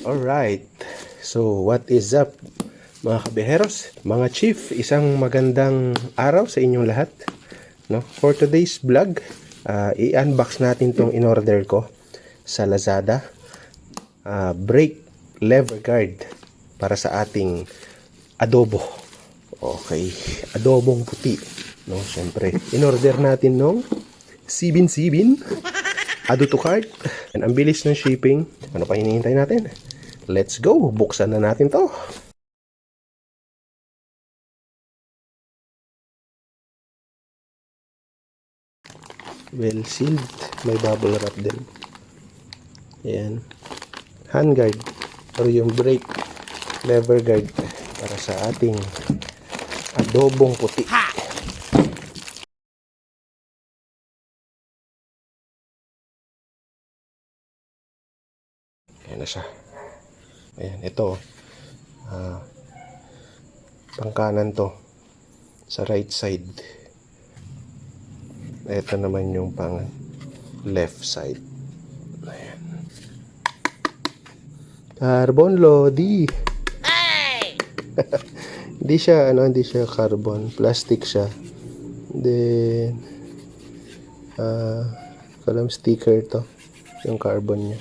Alright, so what is up mga kabeheros, mga chief, isang magandang araw sa inyong lahat. No? For today's vlog, i-unbox natin tong in-order ko sa Lazada. Brake lever guard para sa ating adobo. Okay, adobong puti. No, syempre, in-order natin nung sibin-sibin Add to cart. And ang bilis ng shipping. Ano pa hinihintay natin? Let's go! Buksan na natin to. Well sealed. May bubble wrap din. Ayan. Handguard. Or yung brake lever guard para sa ating adobong puti. Ayan na siya. Ayan, ito. Pangkanan to. Sa right side. Ito naman yung pang left side. Ayan. Carbon Lodi. Hey! Hindi siya carbon. Plastic siya. Then, kalam sticker to. Yung carbon niya.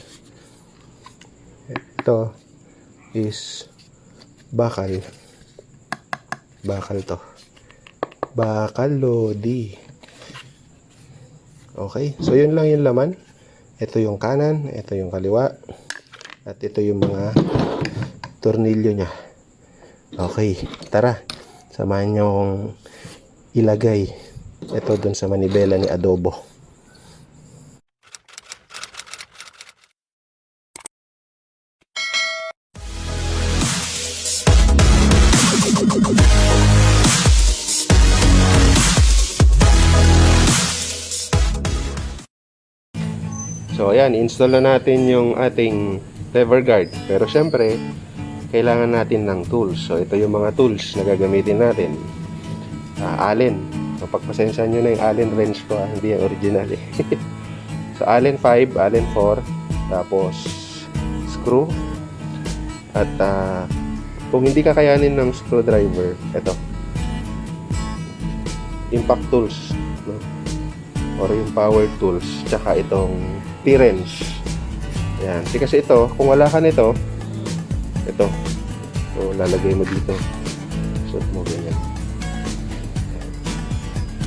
Ito is bakal. Bakal to. Bakal Lodi. Okay, so yun lang yung laman. Ito yung kanan, ito yung kaliwa, at ito yung mga tornilyo nya. Okay, tara. Samahan nyo kong ilagay ito dun sa manibela ni adobo. So ayan, install na natin yung ating lever guard. Pero syempre, kailangan natin ng tools. So ito yung mga tools na gagamitin natin. Allen. So pagpasensya nyo na yung Allen wrench ko, hindi yung original eh. So Allen 5, Allen 4, tapos screw. At kung hindi kakayanin ng screwdriver, ito. Impact tools, no? Or yung power tools, tsaka itong T-wrench. Ayan. Kasi ito, kung wala ka nito, ito. So, lalagay mo dito. Suot mo ganyan. Ayan.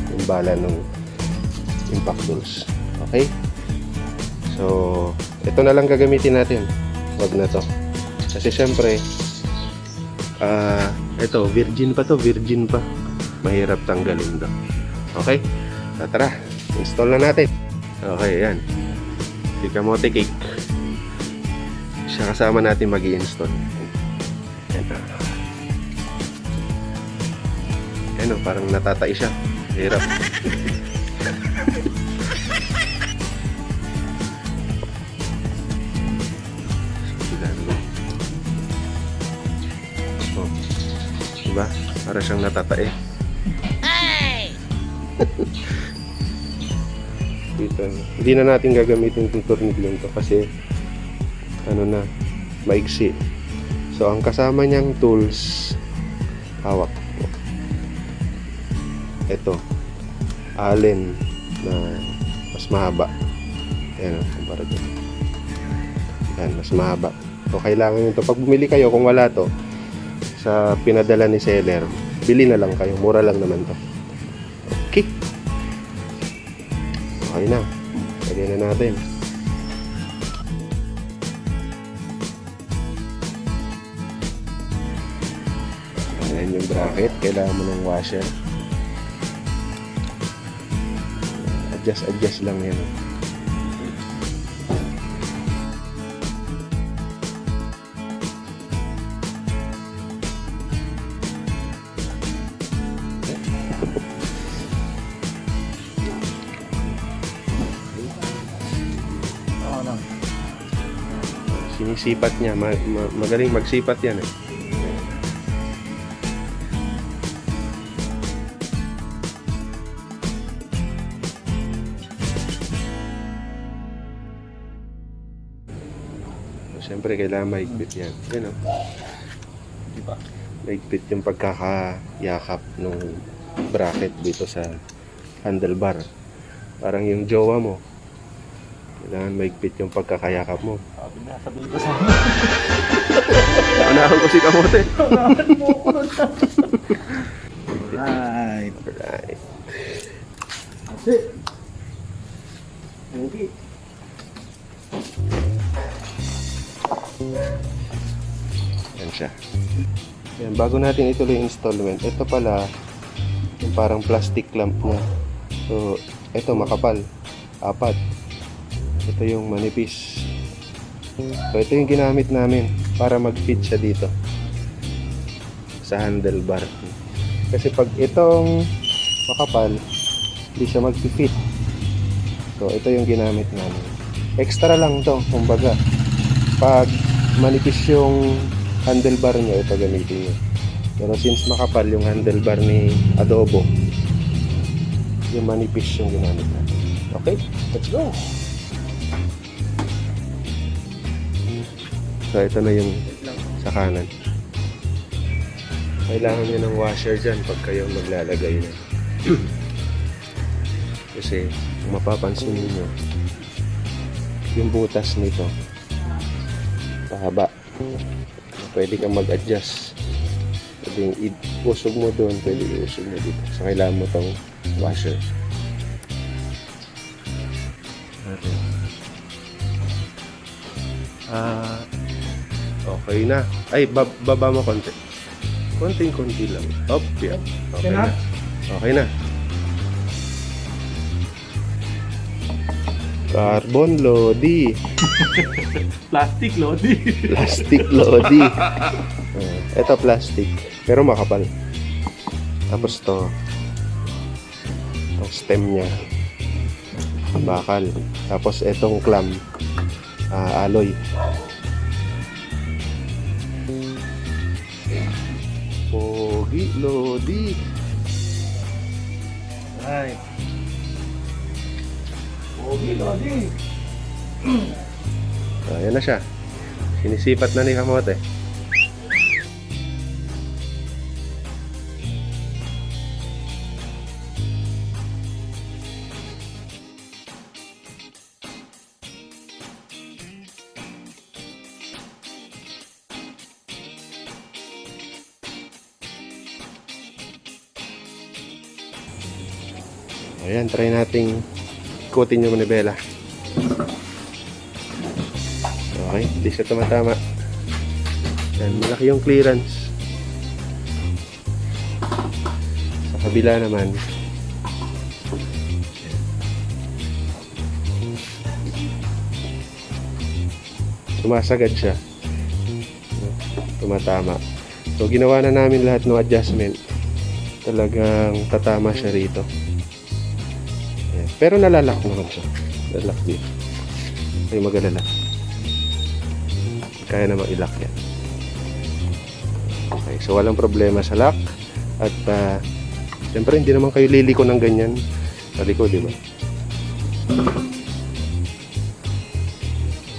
Yung bala ng impact tools. Okay? So, ito na lang gagamitin natin. Wag na to. Kasi syempre, ito, virgin pa to. Virgin pa. Mahirap tanggalin to. Okay? So, tara. Install na natin. Okay, ayan. Si kamote cake. Siya kasama natin mag-i-install. Ayan o, parang natatay siya. Hirap. Oh, diba? Para siyang natatay. Hey! Hindi na natin gagamitin itong tornilyo to kasi ano na, maigsi. So ang kasama niyang tools, hawak po. Ito, Allen na mas mahaba. Ayan, kumpara dyan. Ayan, mas mahaba. So kailangan nyo ito. Pag bumili kayo, kung wala to sa pinadala ni seller, bili na lang kayo. Mura lang naman to. Okay. Okay na. Lagyan na natin. Ayan yung bracket. Kailangan mo ng washer. Adjust lang yan. Sinisipat niya, magaling magsipat yan eh. Siyempre, kailangan mahigpit yan. Yan, oh. Diba? Mahigpit yung pagkakayakap ng bracket dito sa handlebar. Parang yung jowa mo. Kailangan mahigpit yung pagkakayakap mo. Sabi ko sa akin. Naunahan ko si Kamote. Alright. Alright. That's it. Okay. Yan siya. Yan, bago natin ituloy yung installment, ito pala yung parang plastic clamp niya. So, ito makapal. 4. Ito yung manipis. So, ito yung ginamit namin para mag-fit siya dito sa handlebar. Kasi pag itong makapal, hindi siya mag-fit. So, ito yung ginamit namin. Extra lang to, kumbaga. Pag manipis yung handlebar nyo, ito gamitin nyo. Pero since makapal yung handlebar ni Adobo, yung manipis yung ginamit natin. Okay, let's go! So, ito na yung sa kanan. Kailangan nyo ng washer dyan pag kayo maglalagay na. Kasi, kung mapapansin niyo yung butas nito, pahaba. Pwede kang mag-adjust. Pwede iusog mo doon, pwede iusog mo dito. So, kailangan mo tong washer. Okay na. Ay, baba mo konti. Konting-konti lang. Up, yeah. Okay na. Okay na. Carbon Lodi. Plastic, Lodi. Plastic Lodi. Ito plastic. Pero makapal. Tapos to. Itong stem niya. Bakal. Tapos itong clamp. Alloy. Pogi Lodi. Right. Okay, Lodi. Ayan na siya. Sinisipat na ni Kamote. Ayan, try nating ikutin yung manibela. Okay, hindi siya tumatama. Ayan, malaki yung clearance. Sa kabila naman. Sumasagad siya. Tumatama. So, ginawa na namin lahat ng adjustment. Talagang tatama siya rito. Ayan. Pero nalalak naman siya. Nalalak dito. Ay mag-alala. Kaya namang ilak yan. Okay, so walang problema sa lock. At siyempre hindi naman kayo liliko ng ganyan sa likod, di ba?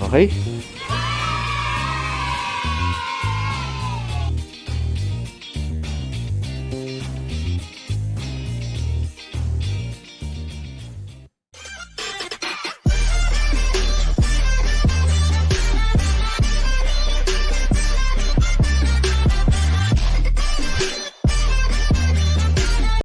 Okay?